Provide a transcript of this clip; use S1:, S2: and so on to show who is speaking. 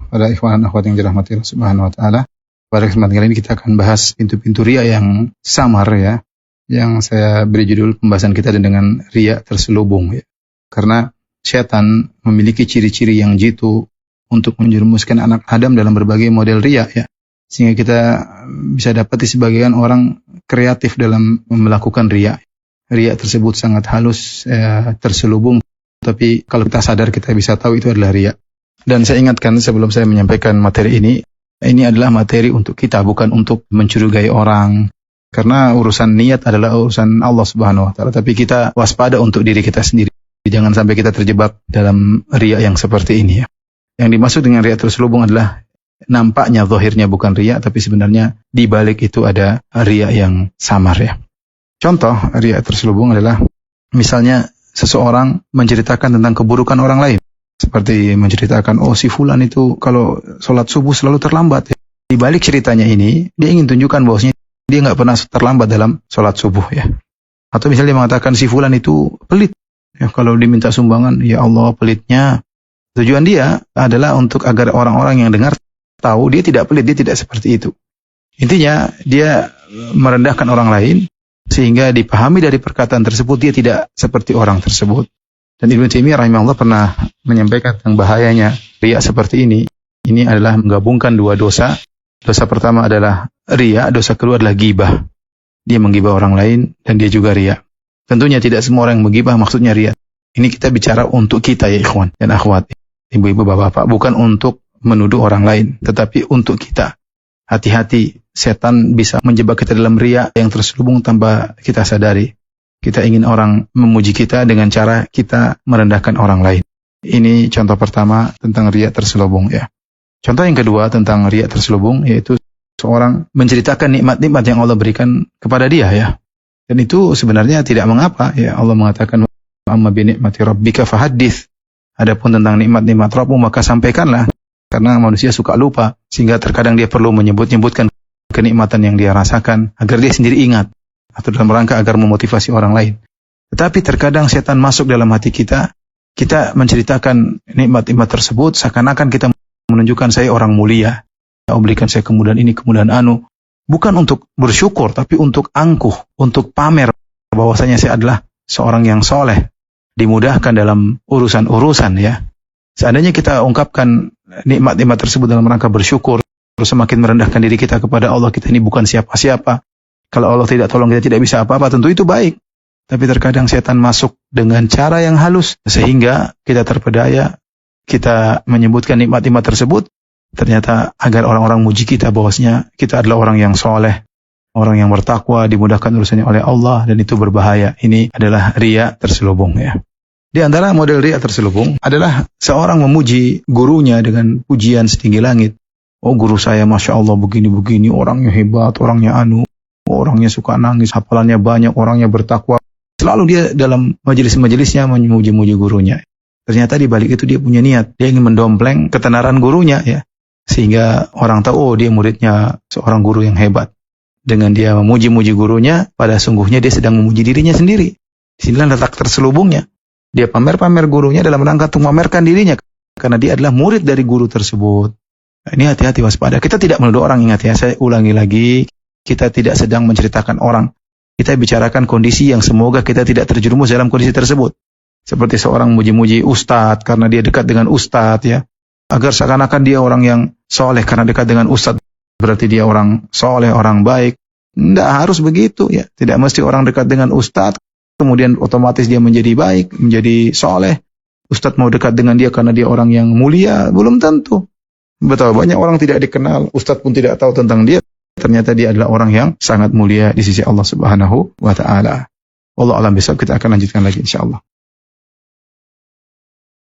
S1: pada ikhwan dan akhwat yang dirahmati Allah Subhanahu wa taala. Pada kesempatan kali ini kita akan bahas pintu-pintu riya yang samar ya. Yang saya beri judul pembahasan kita dengan riya terselubung ya. Karena setan memiliki ciri-ciri yang jitu untuk menjerumuskan anak Adam dalam berbagai model riya ya. Sehingga kita bisa dapati sebagian orang kreatif dalam melakukan riya. Riya tersebut sangat halus, terselubung. Tapi kalau kita sadar kita bisa tahu itu adalah riya. Dan saya ingatkan sebelum saya menyampaikan materi ini adalah materi untuk kita, bukan untuk mencurigai orang. Karena urusan niat adalah urusan Allah Subhanahu wa taala. Tapi kita waspada untuk diri kita sendiri. Jangan sampai kita terjebak dalam riya yang seperti ini ya. Yang dimaksud dengan riya terselubung adalah nampaknya zahirnya bukan riya, tapi sebenarnya di balik itu ada riya yang samar ya. Contoh riya terselubung adalah misalnya seseorang menceritakan tentang keburukan orang lain. Seperti menceritakan, oh si fulan itu kalau sholat subuh selalu terlambat. Di balik ceritanya ini, dia ingin tunjukkan bahwasanya dia nggak pernah terlambat dalam sholat subuh ya. Atau misalnya dia mengatakan si fulan itu pelit. Ya, kalau diminta sumbangan, ya Allah pelitnya. Tujuan dia adalah untuk agar orang-orang yang dengar tahu dia tidak pelit, dia tidak seperti itu. Intinya dia merendahkan orang lain, sehingga dipahami dari perkataan tersebut dia tidak seperti orang tersebut. Dan Ibnu Taimiyah rahimahullah pernah menyampaikan tentang bahayanya riya seperti ini. Ini adalah menggabungkan dua dosa. Dosa pertama adalah riya, dosa kedua adalah ghibah. Dia menggibah orang lain dan dia juga riya. Tentunya tidak semua orang yang menggibah maksudnya riya. Ini kita bicara untuk kita ya ikhwan dan akhwat, ibu-ibu, bapak-bapak, bukan untuk menuduh orang lain, tetapi untuk kita. Hati-hati, setan bisa menjebak kita dalam riya yang terselubung tanpa kita sadari. Kita ingin orang memuji kita dengan cara kita merendahkan orang lain. Ini contoh pertama tentang riya terselubung ya. Contoh yang kedua tentang riya terselubung yaitu seorang menceritakan nikmat-nikmat yang Allah berikan kepada dia ya. Dan itu sebenarnya tidak mengapa ya. Allah mengatakan amma bi ni'mati rabbika fahaddits. Adapun tentang nikmat-nikmat Rabbmu maka sampaikanlah. Karena manusia suka lupa sehingga terkadang dia perlu menyebut-nyebutkan kenikmatan yang dia rasakan agar dia sendiri ingat. Atau dalam rangka agar memotivasi orang lain. Tetapi terkadang setan masuk dalam hati kita, kita menceritakan nikmat-nikmat tersebut, seakan-akan kita menunjukkan saya orang mulia, Allah berikan saya kemudahan ini, kemudahan anu. Bukan untuk bersyukur, tapi untuk angkuh, untuk pamer bahwasanya saya adalah seorang yang soleh, dimudahkan dalam urusan-urusan ya. Seandainya kita ungkapkan nikmat-nikmat tersebut dalam rangka bersyukur, terus semakin merendahkan diri kita kepada Allah, kita ini bukan siapa-siapa. Kalau Allah tidak tolong kita tidak bisa apa-apa, tentu itu baik. Tapi terkadang setan masuk dengan cara yang halus, sehingga kita terpedaya, kita menyebutkan nikmat-nikmat tersebut, ternyata agar orang-orang muji kita bahwasanya kita adalah orang yang soleh, orang yang bertakwa, dimudahkan urusannya oleh Allah, dan itu berbahaya. Ini adalah riya terselubung ya. Di antara model riya terselubung adalah seorang memuji gurunya dengan pujian setinggi langit. Oh guru saya Masya Allah begini-begini, orangnya hebat, orangnya anu. Orangnya suka nangis, hafalannya banyak, orangnya bertakwa. Selalu dia dalam majelis-majelisnya memuji-muji gurunya. Ternyata di balik itu dia punya niat. Dia ingin mendompleng ketenaran gurunya ya. Sehingga orang tahu, oh dia muridnya seorang guru yang hebat. Dengan dia memuji-muji gurunya, pada sungguhnya dia sedang memuji dirinya sendiri. Disinilah letak terselubungnya. Dia pamer-pamer gurunya dalam rangka untuk memamerkan dirinya. Karena dia adalah murid dari guru tersebut. Nah, ini hati-hati waspada. Kita tidak menuduh orang, ingat ya, saya ulangi lagi. Kita tidak sedang menceritakan orang. Kita bicarakan kondisi yang semoga kita tidak terjerumus dalam kondisi tersebut. Seperti seorang muji-muji ustadz karena dia dekat dengan ustadz ya. Agar seakan-akan dia orang yang soleh karena dekat dengan ustadz. Berarti dia orang soleh, orang baik. Tidak harus begitu ya. Tidak mesti orang dekat dengan ustadz, kemudian otomatis dia menjadi baik, menjadi soleh. Ustadz mau dekat dengan dia karena dia orang yang mulia. Belum tentu. Betapa banyak orang tidak dikenal. Ustadz pun tidak tahu tentang dia. Ternyata dia adalah orang yang sangat mulia di sisi Allah Subhanahu wa taala. Wallahu a'lam bishawab. Kita akan lanjutkan lagi insyaallah.